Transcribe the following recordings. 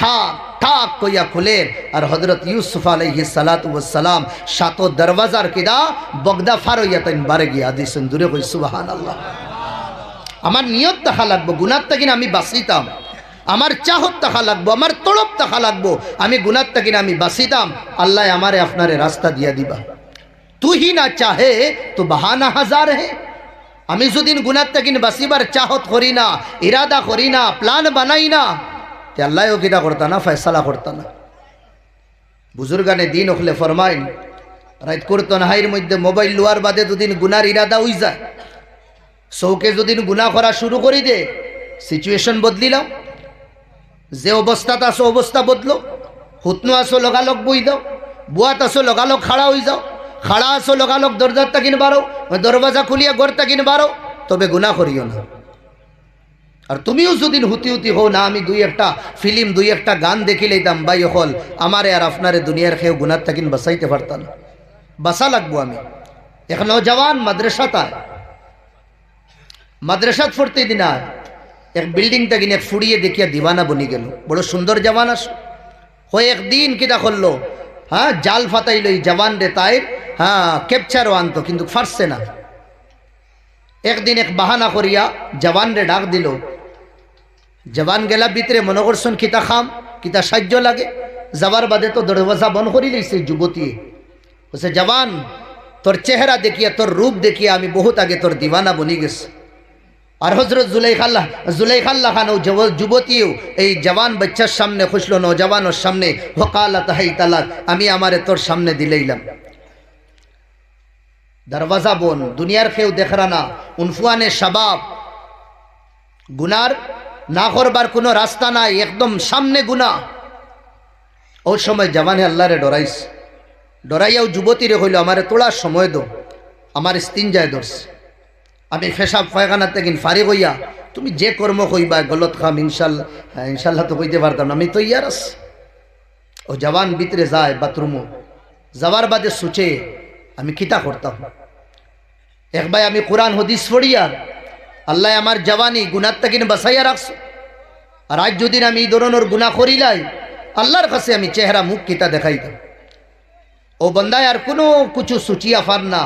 ঠাক ঠাক কইয়া খুলের আর হযরত ইউসুফ আলাইহিস সালাতু ওয়াস সালাম সাত দরওয়াজার কিদা বগদা ফারইয়া তাইন বারে গিয়া দিছেন দূরে কই সুবহানাল্লাহ। আমার নিয়ত দেখা লাগবো গুনাহ থেকে আমি বাঁচিতাম, আমার চাহত দেখা লাগবো, আমার তড়প দেখা লাগবো আমি গুনাহ থেকে আমি বাঁচিতাম। আল্লাহ আমারে আপনারে রাস্তা দিয়া দিবা। তু হি না চাহে তো বাহানা হাজার হে। আমি যদি গুনাহ থেকে বাঁচিবার চাহত করি না, ইরাদা করি না, প্ল্যান বানাই না, তে আল্লাহও কিটা করতা না, ফয়সালা করতা না। বুজুর্গানে দিন ওখলে ফরমাইন রাইত করতন হাইর মধ্যে মোবাইল লোয়ার বাদে দুদিন গুনার ইরাদা হই যায়, চৌকে যদি গুনাহ করা শুরু করি দে, সিচুয়েশন বদলিলাম, যে অবস্থাত আসো অবস্থা বদলো, হুতনো আসো লগালগ বই দাও, বুয়াত আসো লগালগ খাড়া হয়ে যাও, খাড়া আসো লগালগ দরজার তাকিন বারো, দরওয়াজা খুলিয়া ঘর তাকিন বারো, তবে গুনাহ করিও না। আর তুমিও যদি হুতি হুতি হো না, আমি দুই একটা ফিল্ম দুই একটা গান দেখি লইতাম ভাই হল আমারে আর আপনারে দুনিয়ার খেয়ে গুনার তাকিন বাঁচাইতে পারতাম না, বাঁচা লাগবো। আমি এখন নওজওয়ান মাদ্রাসাতায় মাদ্রাসাত পড়তে দিন আর এক বিল্ডিং তাকিন এক ফুড়িয়ে দেখিয়া দিওয়ানা বনি গেল, বড় সুন্দর জওয়ান আস হয়ে একদিন কিটা করলো, হ্যাঁ জাল ফাতাইল এই জওয়ান রে তাইর, হ্যাঁ ক্যাপচারও আনতো কিন্তু ফারছে না। একদিন এক বাহানা করিয়া জওয়ান রে ডাক দিল, জওয়ান গেলা ভিতরে মনে করছেন কিতা খাম কিতা সাহায্য লাগে, যাবার বাদে তো দরওয়াজা বন্ধ করি লইছে যুবতী। বলছে জওয়ান তোর চেহারা দেখিয়া তোর রূপ দেখিয়া আমি বহুত আগে তোর দিওয়ানা বনি গেছে। আর হযরত জুলাইখাল্লাহ খান ও যুবতীও এই জওয়ান বাচ্চার সামনে খুশলো, নওজওয়ানের সামনে, ওয়াকালাত হাইতালাক আমি আমারে তোর সামনে দিলেইলাম। দরওয়াজা বন, দুনিয়ার কেউ দেখরা না, উনফুয়ানে শাবাব, গুনার না করবার কোনো রাস্তা নাই, একদম সামনে গুনাহ। ওই সময় জওয়ানে আল্লাহরে ডরাইস, ডরাইয়াও যুবতীরে হইল আমারে তোলা সময় দো, আমার ইস্তিনজায় ধরছে, আমি ফেসাব পায়খানা থেকে ফারি হইয়া তুমি যে কর্ম কইবা গলত খাম ইনশাল্লাহ, হ্যাঁ ইনশাল্লাহ তো কইতে পারতাম না, আমি তো ইয়ার আছি। ও জওয়ান ভিতরে যায় বাথরুমও, যাওয়ার বাদে সুচে আমি কিতা করতাম। এক ভাই আমি কোরআন হদিস পড়িয়া আল্লাহ আমার জওয়ানি গুনার তাকিন বাঁচাইয়া রাখছো, আর আজ যদি আমি এই ধরনের গুনাহ করিলাই আল্লাহর কাছে আমি চেহারা মুখ কিতা দেখাইতাম। ও বন্দায় আর কোনো কিছু সুচিয়া ফার না,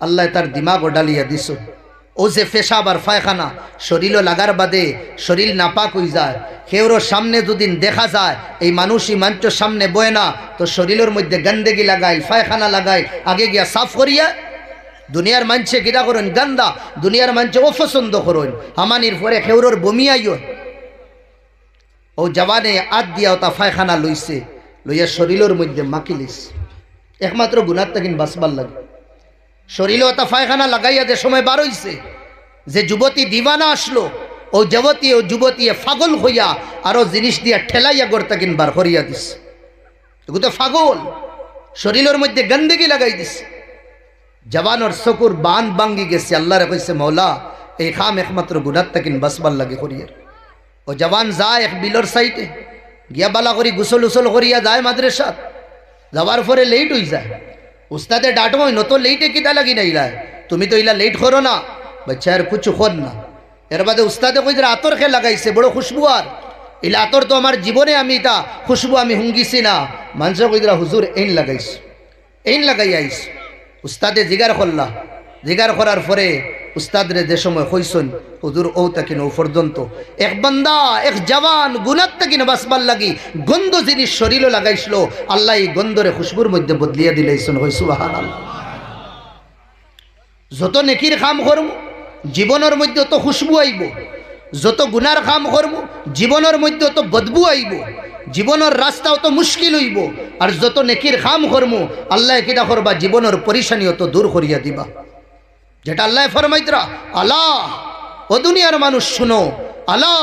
আল্লাহ তার দিমাগ ডালিয়া দিস। ও যে পেশাব আর পায়খানা শরীরও লাগার বাদে শরীর নাপাক হয়ে যায়, কেউর সামনে দুদিন দেখা যায় এই মানুষই মঞ্চের সামনে বয় না, তো শরীরের মধ্যে গন্দেগি লাগাই পায়খানা লাগাই আগে গিয়া সাফ করিয়া। দুনিয়ার মানছে কিরা করেন গান্দা, দুনিয়ার মানছে অপছন্দ করেন, হামানির পরে কেউর বমি আইও। ও জওয়ানে আদ দিয়া তা পায়খানা লইছে, লইয়া শরীরের মধ্যে মাকিলিস, একমাত্র গুনার তাকিন বাঁচবার লাগে। শরীরে ওটা পায়খানা লাগাইয়া যে সময় বার হইছে, যে যুবতী দিওয়ানা আসলো, ও যুবতী ফাগল হইয়া আরো জিনিস দিয়া ঠেলাইয়া গড়তা কিন বার করিয়া দিস। তো ফাগল শরীরের মধ্যে গন্দেগি লাগাই দিস। জওয়ানোর চকুর বান ভাঙ্গি গেছে, আল্লাহরে কইছে মৌলা এই খাম একমাত্র গুনার তাকিন বাঁচবার লাগে করিয়ার। ও জওয়ান যায় এক বিলর সাইডে গিয়া বালা করি গুসল উসল করিয়া যায় মাদ্রাসাত, যাওয়ার পরে লেট হয়ে যায়। উস্তাদে ডাঁটো নত লেটে কিতা লাগি না ইলা, তুমি তো ইলা লেট করো না, বাচ্চা আর কিছু কর না। এর বাদে উস্তাদে কই আতর খে লাগাইছে বড় খুশবু, আর ইলা আতর তো আমার জীবনে আমি এটা খুশবু আমি হুঙ্গিছি না। মানুষ কই হুজুর এইন লাগাইছ, এইন লাগাই আইস। উস্তাদে জিগার করলা, জিগার করার পরে উস্তাদরে যে সময় কইসন হুজুর ও তাকিন ও পর্যন্ত এক বান্দা এক জওয়ান গুনার তাকিন বাঁচবার লাগি গন্ধ জিনিস শরীরে লাগাইছিল, আল্লাহ এই গন্ধরে খুশবুর মধ্যে বদলিয়া দিলেইছেন। হই সুবহানাল্লাহ। যত নেকির কাম করব জীবনের মধ্যে তো খুশবু আইব, যত গুনার কাম করব জীবনের মধ্যে তো বদবু আইব, জীবনের রাস্তাও তো মুশকিল হইব। আর যত নেকির কাম করব আল্লাহ কিটা করবা জীবনের পরিশানিও তো দূর করিয়া দিবা। যেটা আল্লাহ ফরমাইতরা, আল্লাহ ও দুনিয়ার মানুষ শুনো, আল্লাহ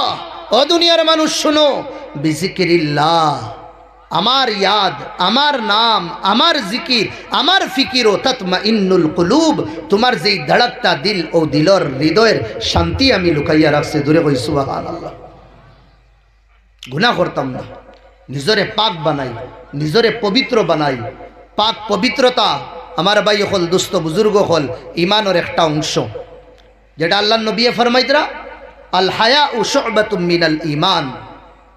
ও দুনিয়ার মানুষ শুনো, বিজিকিরিল্লাহ আমার ইয়াদ, আমার নাম, আমার জিকির, আমার ফিকির ও তাতমাইন্নুল কুলুব, তোমার যেই ধড়কতা দিল ও দিলর হৃদয়ের শান্তি আমি লুকাইয়া রাখছি। দূরে কই সুবহানাল্লাহ। গুনাহ করতাম না, নিজরে পাক বানাই, নিজরে পবিত্র বানাই। পাক পবিত্রতা আমার ভাই হল দুস্থ বুজুর্গ হল ইমানের একটা অংশ, যেটা আল্লাহ নবী ফরমাইতরা আল হায়া ও শুবাতুম মিনাল ঈমান,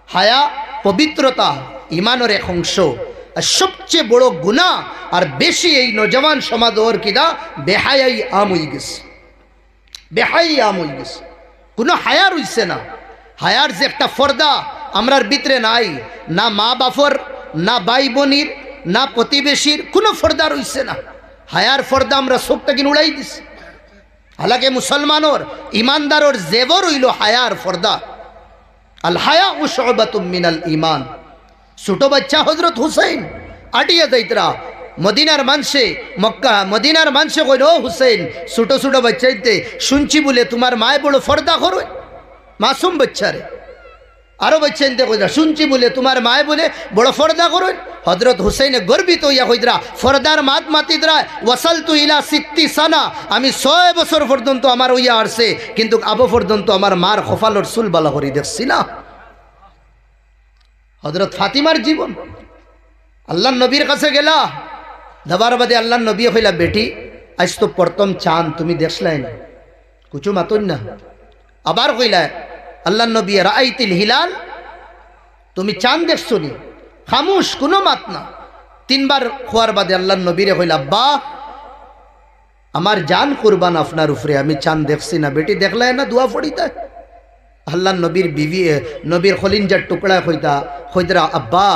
হায়া পবিত্রতা ইমানের এক অংশ। আর সবচেয়ে বড় গুনাহ আর বেশি এই নজওয়ান সমাজ ওর কিনা বেহায়াই আম হয়ে গেছে, বেহাই আম হয়ে গেছে। কোনো হায়া রইছে না। হায়ার যে একটা ফর্দা আমরার ভিতরে নাই, না মা বাপর, না ভাই বোনির, না প্রতিবেশীর, কোনো ফর্দা রইছে না। হায়ার ফর্দা আমরা চোখটা কিনে উড়াই দিছি। হালাকে মুসলমানোর ইমানদারর জেবর হইল হায়ার ফর্দা। আল হায়া শুবাতুম মিনাল ঈমান। ছোট বাচ্চা হযরত হুসাইন আটিয়া যাইতরা মদিনার মানুষে, মক্কা মদিনার মানুষে কইল, ও হুসাইন, ছোট ছোট বাচ্চাইতে শুনছি বলে তোমার মায় বড় ফর্দা করো, মাসুম বাচ্চারে। আরো বাচ্চাইতে কইরা শুনছি বলে তোমার মায় বলে বড় ফর্দা করো। হযরত হুসাইনে গর্বিত হইয়া কইরা ফর্দার মাত মাতিদরা ওয়াসালতু ইলা 60 সানা, আমি 6 বছর পর্যন্ত আমার হইয়া আসছে, কিন্তু আবু পর্যন্ত আমার মার খফালর চুল বালা করি দেখছি না। হযরত ফাতিমার জীবন। আল্লাহ নবীর কাছে গেলা, যাবার বাদে আল্লাহ নবী হইলা, বেটি আজ তো প্রথম চাঁদ তুমি দেখলাই না, কুচু মাতুন না। আবার কইলা আল্লাহ নবী, রাআইতিল হিলাল, তুমি চাঁদ দেখছো নি? খামুশ, কোনো মাত না। 3 বার খোয়ার বাদে আল্লাহ নবীরে কইলা, আব্বা আমার জান কুরবান আপনার উপরে, আমি চাঁদ দেখছি না। বেটি দেখলাই না, দোয়া পড়িতা। আল্লাহ নবীর বিবি, নবীর খলিঞ্জার টুকরা কইতরা, আব্বা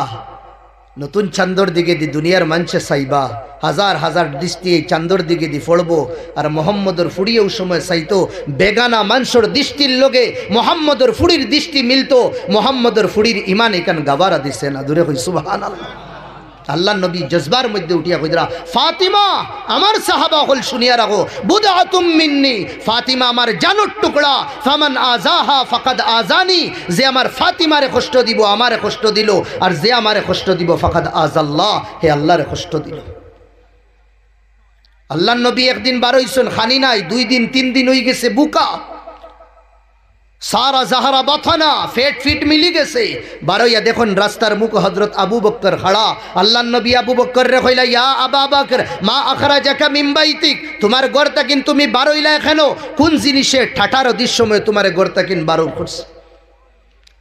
নতুন চান্দর দিকে দি দুনিয়ার মানুষে চাইবা, হাজার হাজার দৃষ্টি এই চান্দর দিকে দি পড়বো, আর মোহাম্মদর ফুড়িয়েও সময় চাইতো বেগানা মানুষের দৃষ্টির লগে মোহাম্মদর ফুড়ির দৃষ্টি মিলতো। মোহাম্মদর ফুড়ির ইমান এখান গাবারা দিছে না। দূরে কই সুবহানাল্লাহ। আল্লাহ নবী জজবার মধ্যে উঠিয়া কইরা, ফাতিমা আমার সাহাবা হল শুনিয়া রাখো, বুদআতুম মিন্নি, ফাতিমা আমার জানের টুকরা, ফামান আযাহা ফাকাদ আযানি, যে আমার ফাতিমারে কষ্ট দিব আমারে কষ্ট দিল, আর যে আমারে কষ্ট দিব ফাকাদ আযাল্লাহ, হে আল্লাহরে কষ্ট দিল। আল্লাহ নবী একদিন বার হইছেন, খানি নাই, 2 দিন 3 দিন হয়ে গেছে বুকা, সারা জাহারা বাথানা, ফেট ফিট মিলি গেছে। বারোইয়া দেখুন রাস্তার মুখ হযরত আবু বকর খাড়া। আল্লাহ নবী আবু বকর রে কইলা, ইয়া আবা বকর মা আখরাজাকা মিন বাইতিক, তোমার ঘরটা কিন তুমি বারোইলা কেন? কোন জিনিসে ঠাটার দৃশ্যময় তোমার ঘরটা কিন বারো করছে?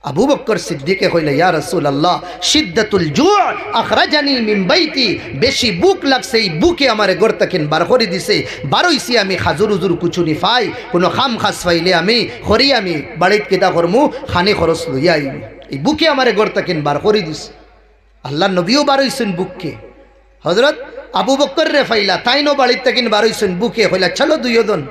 আবু বকর সিদ্দিকে কইলা, ইয়া রাসূলুল্লাহ শিদ্দাতুল জু' আখরাজানি মিন বাইতি, বেশি বুক লাগছে, এই বুকে আমার ঘরটা কিন বার করে দিছে। বারোইছি আমি খাজুর উজুর কুচুনি পাই, কোনো খাম খাস পাইলে আমি খরি, আমি বাড়িত কেটা করমু, খানি খরচ লইয়া আইমু, এই বুকে আমার ঘরটা কিন বার করে দিছে। আল্লাহ নবীও বারোইছেন বুককে। হযরত আবু বকর রে ফাইলা, তাইনো বাড়িতে কিন বারোইছেন বুকে। হইলা চলো দুইজন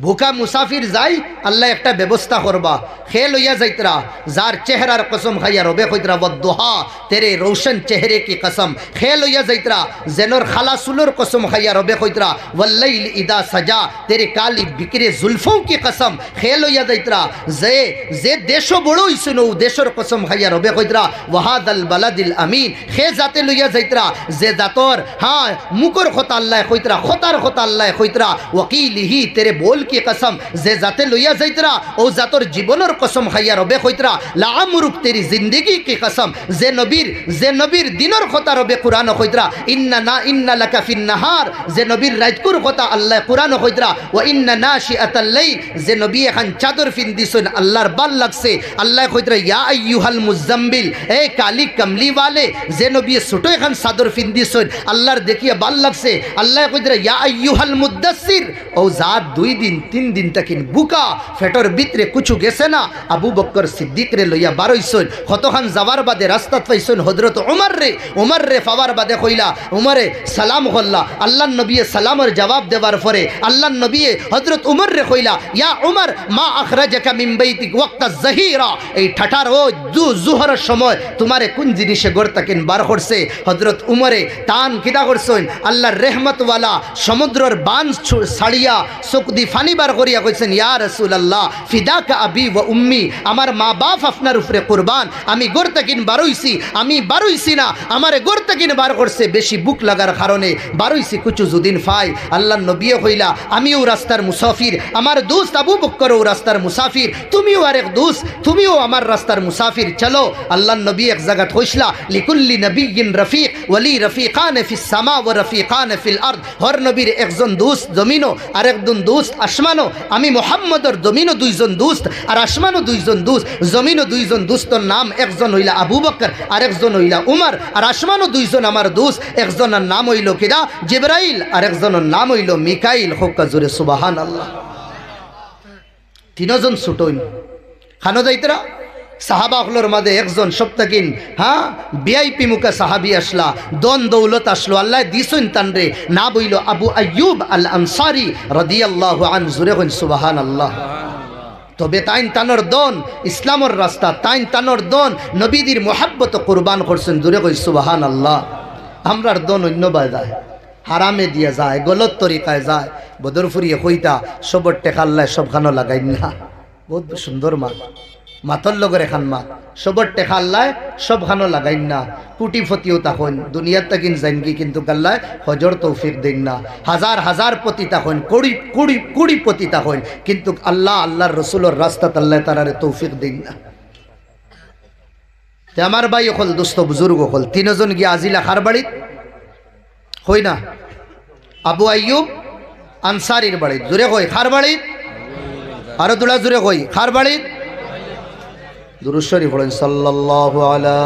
ভুকা মুসাফির যাই, আল্লাহ একটা ব্যবস্থা করবা। খে লইয়া যাইতরা, যার চেহারার কসম খাইয়া রবে কইতরা, ওয়াদ্দুহা তেরে রোশন চেহারে কি কসম। খে লইয়া যাইতরা, জেনর খালা সুলর কসম খাইয়া রবে কইতরা, ওয়াল্লাইল ইদা সাজা তেরে কালি বিকরে জুলফোं কি কসম। খে লইয়া যাইতরা, যে দেশ বড় হইছিল ও দেশর কসম খাইয়া রবে কইতরা, ওয়াহাদাল বালাদিল আমিন। খে জাতে লইয়া যাইতরা, যে জাতর হ্যাঁ মুকর কথা আল্লাহ কইতরা, খতার কথা আল্লাহ কইতরা, ওয়াকিলিহি তেরে বল কি কসম। যে জাতে লইয়া যাইতরা, ও জাতর জীবনের কসম খাইয়া রবে কইতরা, লাআমরুক তেরি জিন্দেগি কি কসম। যে নবীর দিনের কথা রবে কুরআন কইতরা, ইন্না লাকা ফিন নাহার। যে নবীর রাতকুর কথা আল্লাহ কুরআন কইতরা, ওয়া ইন্না নাশিআতাল লাইল। যে নবী এখন চাদর ফিন দিছেন, আল্লাহর ভাল লাগছে, আল্লাহ কইতরা, ইয়া আইয়ুহাল মুজাম্মিল, এ কালি কমলি ওয়ালে। যে নবী ছোট এখন চাদর ফিন দিছেন, আল্লাহর দেখিয়া ভাল লাগছে, আল্লাহ কইতরা, ইয়া আইয়ুহাল মুদাসসির। ও জাত 2 দিন 3 দিন তাকিন বুকা, ফেটর ভিতরে কিছু গেছে না। আবু বকর সিদ্দিক রে লইয়া বারইছন। কতখান যাওয়ার বাদে রাস্তাত পাইছন হযরত উমর রে পাওয়ার বাদে কইলা, উমরে সালাম করলা। আল্লাহ নবী সালামের জবাব দেওয়ার পরে আল্লাহ নবী হযরত উমর রে কইলা, ইয়া উমর মা আখরাজাকা মিন বাইতিক ওয়াক্ত আয-যাহিরা। এই ঠাটার ও জুহরের সময় তোমারে কোন জিনিসে ঘর তাকিন বার করছে? হযরত উমরে টান কিদা করছেন, আল্লাহর রহমত ওয়ালা সমুদ্রের বান ছাড়িয়া চোখ ফানি বার করিয়া কইছেন, ইয়া রাসূলুল্লাহ ফিদাকা আবি ওয়া উম্মি, আমার মা বাপ আপনার উপরে কুরবান। আমি গড় তাকিন বারইছি, আমি বারইছি না, আমারে গড় তাকিন বার করছে বেশি বুক লাগার কারণে বারইছি কিছু যদিন ফাই। আল্লাহ নবী কইলা, আমিও রাস্তার মুসাফির, আমার দোস্ত আবু বকরও রাস্তার মুসাফির, তুমিও আরেক দোস্ত, তুমিও আমার রাস্তার মুসাফির, চলো। আল্লাহ নবী এক জায়গাত কইসলা, লিকুল্লি নবিয়্যিন রফিক ওয়ালি রফিকান ফিস সামা ওয়া রফিকান ফিল আরদ। হর নবীর একজন দোস্ত জমিনও, আরেকজন দোস্ত আসমানও আমি মুহাম্মদর জমিনও দুইজন দুস্ত, আর আসমানও দুইজন দুস্ত, জমিনও দুইজন দুস্তর নাম, একজন হইলা আবু বকর আর একজন হইলা উমর, আর আসমানও দুইজন আমার দুস্ত, একজনের নাম হইল কিরা জিবরাইল আর একজনের নাম হইল মিকাইল। হোক জোরে সুবহানাল্লাহ। তিনজন ছুটইন খানো যাইতরা সাহাবা হলোর মাঝে একজন সপ্তাকিন হ্যাঁ ভিআইপি মুখা সাহাবি আসলা, দন দৌলত আসলো, আল্লাহ দিছেন তানরে, না বইল আবু আইয়ুব আল আনসারি রাদিয়াল্লাহু আনহু। জোরে কইন সুবহানাল্লাহ। তবে তাইন তানোর দন ইসলামের রাস্তা, তাইন তানোর দন নবীদের মোহাব্বত কুরবান করছেন। জোরে কই সুবহানাল্লাহ। আমরার দন অন্য বাই যায়, হারামে দিয়ে যায়, গলত তরিকায় যায়। বদরফুরিয়ে কইতা সবর টেকাল্লায় সবখানো লাগাই না। বহুত সুন্দর মা, মাতর লগর এখান মা, সবর টেকা আল্লাহ সবখানো লাগাইন না। কুটি ফতিও তখন দুনিয়ার তাকিন জাইনগি, কিন্তু কাল্লায় হজর তৌফিক দিন না। হাজার হাজার পতি তখন কুড়ি কুড়ি কুড়ি পতি তখন, কিন্তু আল্লাহ আল্লাহর রসুলের রাস্তাত আল্লাহ তারারে তৌফিক দিন না। তে আমার ভাই হল দোস্ত বুজুর্গ হল তিনজন গিয়ে আজিলা খার বাড়িত হই না আবু আইয়ুব আনসারির বাড়িত। জোরে কই খার বাড়িত, আরো দুলা জোরে কই খার বাড়িত। দুরূদ শরীফ পড়েন সাল্লাল্লাহু আলা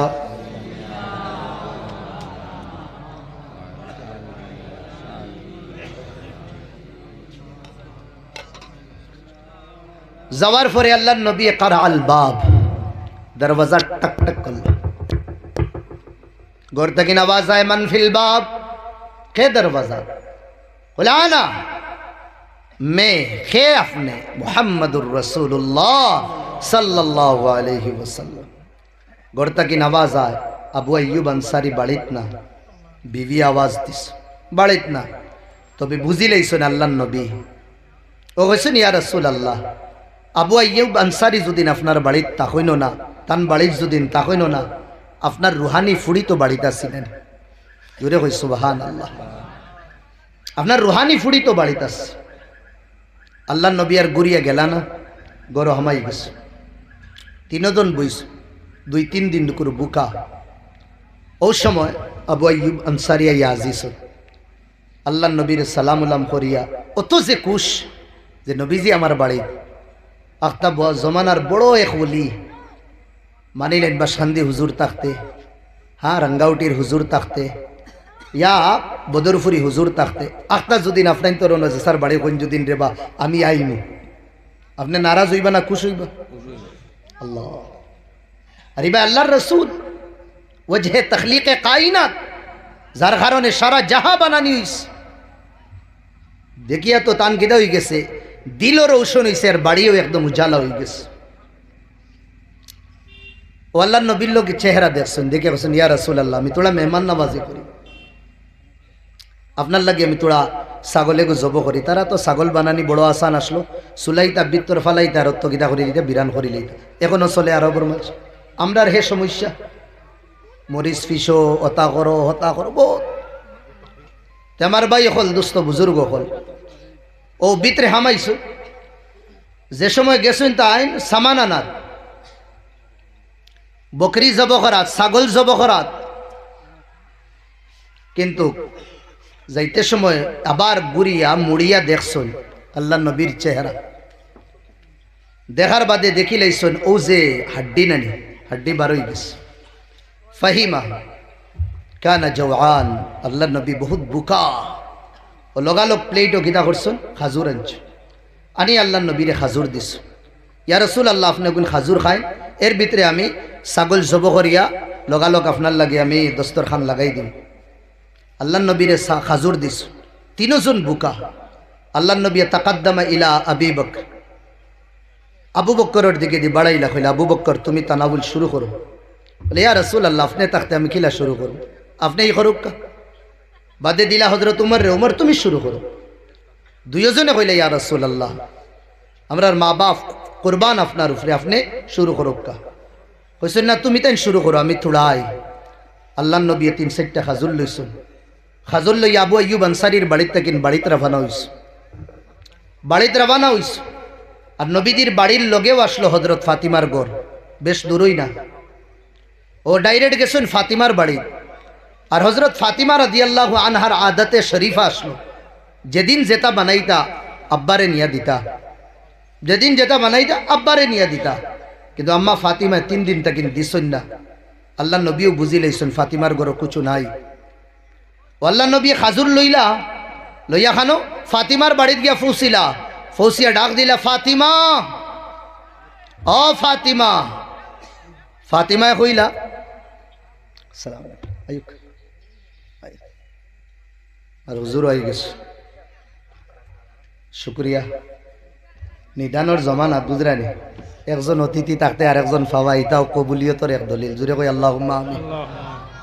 যাওয়ার পরে আল্লাহর নবী কারা আল বাব, দরওয়াজা টক টক করল। ঘর থেকে আওয়াজ আয় মান ফিল বাব, কে দরওয়াজা? বলে আনা मैं, खे अपने मुहम्मदुर रसूलुल्लाह सल्लल्लाहु अलैहि वसल्लम। गोरता की आवाज आए अबू अय्यूब अंसारी बाड़ित ना, बीवी आवाज दिस बाड़ित ना, तो भी बुझी लईसन अल्लाह नबी ओ कइছেন ইয়া রাসূলুল্লাহ আবু আইয়ুব আনসারি যদিন আপনার বাড়িত তাকইনো না, তান বাড়িত যদিন তাকইনো না, আপনার রুহানি ফুড়ি তো বাড়িতে আছিলেন। জোরে কই সুবহানাল্লাহ। আপনার রুহানি ফুড়ি তো বাড়িতে আছে। আল্লাহ নবী আর গুড়িয়া গেলা না, গর হামাই গেছে। তিনজন বইস, দুই তিন দিন করে বুকা। ও সময় আবু আইয়ুব আনসারিয়া ইয়াজিস আল্লাহ নবীর সালাম উলাম করিয়া অত যে কুশ যে নবীজি আমার বাড়ি আখতাব জমানার বড় এক ওলি মানিলেন বা শান্তি হুজুর থাকতে, হ্যাঁ রাঙ্গাউটির হুজুর থাকতে, ইয়া বদরফুরি হুজুর থাকতে, আখতা যদিন আপনার তোর স্যার বাড়ি কোন যদিন রেবা আমি আইমু, আপনি নারাজ হইবা না খুশ হইবা? আল্লাহ আরে ভাই আল্লাহর রসুল ওজহে তখলিকে কায়নাত, যার কারণে সারা জাহা বানানি হইস, দেখিয়া তো তান গিদা হয়ে গেছে, দিলও রৌশন হইছে আর বাড়িও একদম উজালা হয়ে গেছে। ও আল্লাহ নবীর লোক চেহারা দেখছেন, দেখে বলছেন ইয়া রাসূলুল্লাহ আমি তোরা মেহমান নামাজি করি, আপনার লাগে আমি তোরা ছাগলে গো জব করি। তারা তো ছাগল বানানি বড় আসান আসলো, সুলাইতা বিত্তর ফালাইতা রত্ত গীতা করি দিতে বিরান করি লইতা, এখনো চলে আরবর মাছ। আমরার হে সমস্যা মরিচ ফিসো হতা করো হতা করো বহুত। আমার ভাই হল দুস্থ বুজুর্গ হল ও ভিতরে হামাইছো, যে সময় গেছেন তা আইন সামান আনার, বকরি জব করাত, ছাগল জব করাত, কিন্তু যাইতে সময় আবার গুড়িয়া মুড়িয়া দেখছেন আল্লাহ নবীর চেহারা। দেখার বাদে দেখি লাইছেন ও যে হাড্ডি নানি, হাড্ডি বারোই গেছে। ফাহিমা কানা জওয়ান, আল্লাহ নবী বহুত বুকা। ও লগালগ প্লেটও গীতা করছেন খাজুর আনছ, আনি আল্লাহ নবীরে খাজুর দিস। ইয়া রাসূলুল্লাহ আপনি কোন খাজুর খায়? এর ভিতরে আমি ছাগল জব করিয়া লগালগ আপনার লাগে আমি দস্তরখান লাগাই দিম। আল্লাহ নবীরে খাজুর দিস। তিনজন বুকা। আল্লাহ নবী তাকাদ্দামা ইলা আবি বকর, আবু বকরের দিকে দি বাড়াইলা, কইলা আবু বকর তুমি তানাবুল শুরু করো। বলে ইয়া রাসূলুল্লাহ আপনি থাকতে আমি কিলা শুরু করব? আপনি এই করুক কা। বাদে দিলা হযরত উমর রে, উমর তুমি শুরু করো। দুইজনে কইলা ইয়া রাসূলুল্লাহ আমরার মা বাপ কুরবান আপনার উপরে, আপনি শুরু করুক কা। কইছেন না তুমি তাই শুরু করো, আমি থুড়াই। আল্লাহ নবী 3-4টা খাজুর লইছেন। খাজুর লই আবু আইয়ুব আনসারির বাড়িতে কিন বাড়িতে রওনা হইস, বাড়িতে রওনা হইস। আর নবীজির বাড়ির লগেও আসলো হযরত ফাতিমার ঘর, বেশ দূরই না। ও ডাইরেক্ট গেছেন ফাতিমার বাড়ি। আর হযরত ফাতিমা রাদিয়াল্লাহু আনহার আদতে শরীফা আসলো, যেদিন যেটা বানাইতা আব্বারে নিয়া দিতা, যেদিন যেটা বানাইতা আব্বারে নিয়া দিতা। কিন্তু আম্মা ফাতিমা 3 দিন তাকিন দিছন না। আল্লাহ নবীও বুঝি লাইছেন ফাতিমার ঘরে কিছু নাই। আল্লাহ নবী খাজুর লইয়া খানো ফাতিমার বাড়িত গিয়া ফুসিলা, ফৌসিয়া ডাক দিলা, ফাতিমা, ও ফাতিমা। ফাতিমায় কইলা, সালাম আলাইকুম, আর হুজুর হয়ে গেছে, শুক্রিয়া। নিদানোর জমানা বুঝরানি, একজন অতিথি থাকতে আর একজন ফাওয়া, এটাও কবুলিয়তর এক দলিল। জুড়ে কই আল্লাহুম্মা আমিন।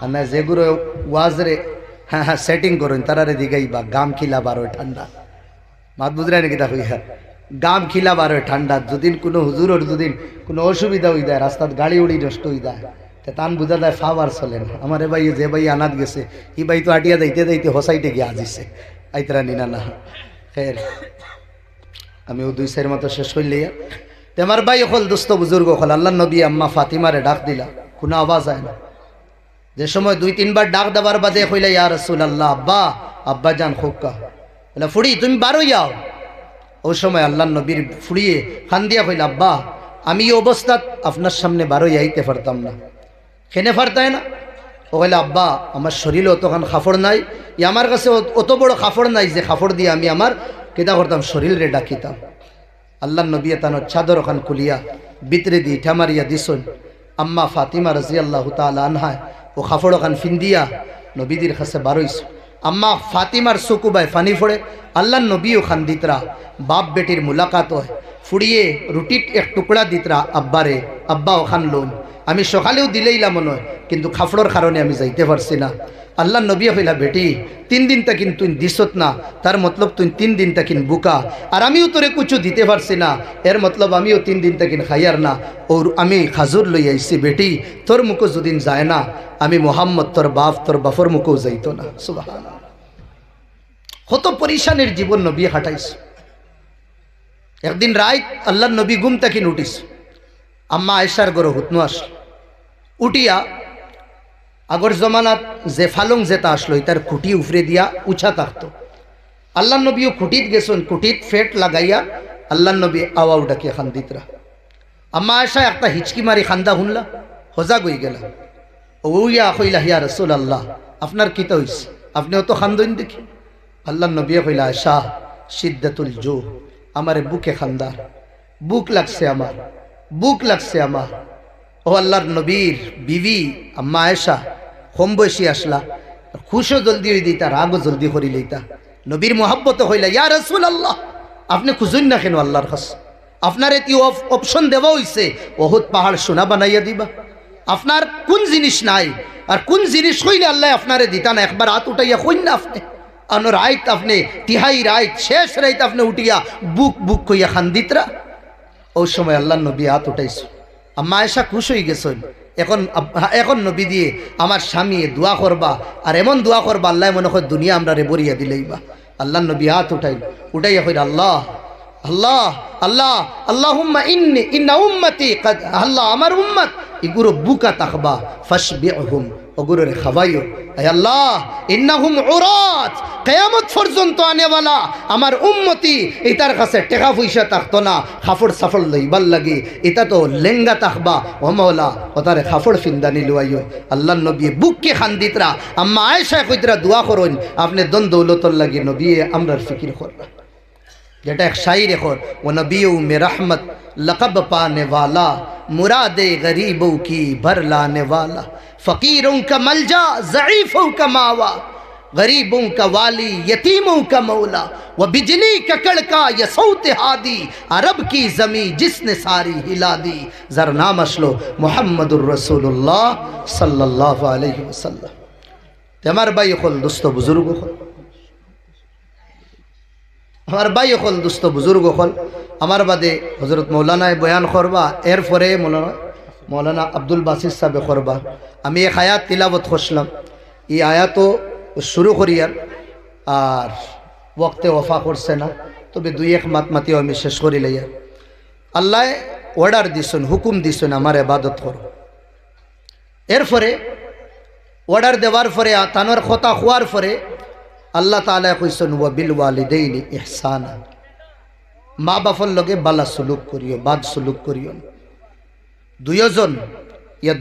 আর না যেগুলো ওয়াজরে সেটিং করুন তারারে দিগাইবা গাম খিলা বারো ঠান্ডা, মাত বুঝরানি কিতা কইয়া, গাম খিলা বারো ঠান্ডা। যদিন কোনো হুজুরের যদিন কোনো অসুবিধা হয়ে যায়, রাস্তাত গাড়ি উড়ি নষ্ট হয়ে যায়, তান বুঝা যায় ফাওয়ার চলে না। আমার ভাই যে ভাই আনাত গেছে, ই ভাই তো আটিয়া যাইতে যাইতে হসাইতে গিয়ে আজিছে, আইতরা নিনা না। ফের আমিও 2-4 মতো শেষ হইলিয়া আমার ভাই হল দোস্ত বুজুর্গ হল, আল্লাহ নবী আম্মা ফাতিমারে ডাক দিলা, কোনো আওয়াজ হয় না। যে সময় 2-3 বার ডাক দেওয়ার বাদে কইলা, ইয়া রাসূলুল্লাহ, আব্বা, আব্বা জান খোকা, বলে ফুড়ি তুমি বারো যাও। ওই সময় আল্লাহ নবীর ফুড়িয়ে খান দিয়া কইলা, আব্বা আমি এই অবস্থাত আপনার সামনে বারো যাইতে পারতাম না। কেনে পারতায় না? ও কইলা, আব্বা আমার শরীরে অতখান খাফড় নাই, আমার কাছে অত বড় খাফড় নাই যে খাফড় দিয়ে আমি আমার কেটা করতাম, শরীরে ডাকিতাম। আল্লাহ নবী তানোর চাদর ওখান কুলিয়া ভিতরে দিয়ে ঠামারিয়া দিছন। আম্মা ফাতিমা রাদিয়াল্লাহু তাআলা আনহা ও খাফড় ওখান ফিন্দিয়া নবীদের কাছে বারোইস। আম্মা ফাতিমার চকুবায় ফানি ফোড়ে, আল্লাহ নবী ওখান দিতরা, বাপ বেটির মুলাকাত হয়, ফুড়িয়ে রুটির এক টুকরা দিতরা আব্বারে, আব্বা ওখান লোন। আমি সকালেও দিলেইলাম মনে হয়, কিন্তু খাফড়োর কারণে আমি যাইতে পারছি না। আল্লাহ নবী কইলা, বেটি 3 দিন তাকিন তুই দিছত না, তার মতলব তুই 3 দিন তাকিন বুকা, আর আমিও তোরে কিছু দিতে পারছি না, এর মতলব আমিও 3 দিন তাকিন খাইয়ার না। ওর আমি খাজুর লই আইছি, বেটি তোর মুখো যদিন যায় না, আমি মোহাম্মদ তোর বাফর মুখেও যাইত না। সুবহানাল্লাহ, কত পরিশানের জীবন নবী হাঁটাইছ। একদিন রাত আল্লাহ নবী ঘুম তাকিন উঠিস, আম্মা আয়েশার ঘরে হুতনু আস, উঠিয়া আগর জমানাত যে ফালং যেটা আসলো তার খুঁটি উফরে দিয়া উঁচা থাকতো। আল্লাহ নবীও খুঁটিত গেছেন, খুঁটিত ফেট লাগাইয়া আল্লাহ নবী আওয়া উঠাকে খান্দিতরা। আম্মা আয়েশা একটা হিচকি মারি খান্দা শুনলা, সজাগ হয়ে গেলা। ওইয়া কইলা, ইয়া রাসূলুল্লাহ আপনার কিতা হইছে, আপনিও তো খান্দইন দেখি। আল্লাহ নবী কইলা, আয়েশা সিদ্দাতুল জো, আমারে বুকে খান্দার, বুক লাগছে আমার, বুক লাগছে আমার। ও আল্লাহর নবীর বিবি আম্মা আয়েশা কম বয়সী আসলা, খুশও জলদি হয়ে দিতা, রাগও জলদি করি লইতা। নবীর মোহাব্বত হইলা, ইয়া রাসূলুল্লাহ আপনি খুঁজুন না কেন আল্লাহর কাছ, আপনার এটি অপশন দেওয়া হইছে, ওহুদ পাহাড় সোনা বানাইয়া দিবা। আপনার কোন জিনিস নাই, আর কোন জিনিস হইলে আল্লাহ আপনারে দিতা না, একবার হাত উঠাইয়া কইন না আপনি। আনো রাইত আপনি তিহাই রাইত শেষ রাইত আপনি উঠিয়া বুক বুক কইয়া খান্দিতরা। ওই সময় আল্লাহ নবী হাত উঠাইছে। আম্মা আয়েশা খুশ হয়ে গেছেন, এখন নবী দিয়ে আমার স্বামী দোয়া করবা, আর এমন দোয়া করবা আল্লাহ মনে হয় দুনিয়া আমরা রে বরিয়া দিলেইবা। আল্লাহ নবী হাত উঠাইয়া কইরা, আল্লাহ আল্লাহ আল্লাহ আল্লাহুম্মা ইন্না উম্মতি কাদ, আল্লাহ আমার উম্মত ইগুরো বুকা তাকবা ফাশবিহুম, ওগুলোরে খাওয়াইও। আল্লাহ ইন্নাহুম উরাত, কিয়ামত পর্যন্ত আনেওয়ালা আমার উম্মতি, এটার কাছে টাকা পয়সা থাকতো না, খাফড় সাফড় লইবার লাগে, এটা তো লেঙ্গা তাকবা। ও মওলা ওতারে খাফড় ফিন্দানি লুয়াইও। আল্লাহ নবী বুককে খান্দিতরা, আম্মা আয়েশা কইতরা দোয়া করুন, আপনি দন দৌলতর লাগে নবী আমরার ফিকির করবা। যেটা এক শাইর এখন, ও নবীও মে রহমত लक़ब पाने वाला, मुरादे गरीबों की भर लाने वाला, फ़कीरों का मलजा ज़ईफ़ों का मावा, गरीबों का वाली यतीमों का मौला, व बिजली का कड़का ये सौत हादी, अरब की ज़मी जिसने सारी हिला दी। ज़रा नाम असलो मुहम्मदुर रसूलुल्लाह सल्लल्लाहु अलैहि वसल्लम। हमारे भाई खोल दोस्तों बुजुर्ग खोल, আমার ভাই হল দুস্থ বুজুর্গ হল, আমার বাদে হজরত মৌলানায় বয়ান করবা, এরপরে মৌলানা আব্দুল বাসির সাহেব করবা। আমি এক আয়াত তিলাবত করছিলাম, এই আয়াতও শুরু করিয়ার আর ওয়াক্তে ওফা করছে না, তবে 2-1 মাত মাতিও আমি শেষ করি লইয়া। আল্লাহ অর্ডার দিছেন, হুকুম দিছেন আমার ইবাদত করো। এরপরে অর্ডার দেওয়ার পরে তানোর কথা হওয়ার পরে আল্লাহ তাআলা কইছেন ওয়া বিল ওয়ালিদাইনি ইহসানা, মা বাপর লগে বালা সুলুক করিও, বাদ সুলুক করিও। দুইজন ইয়া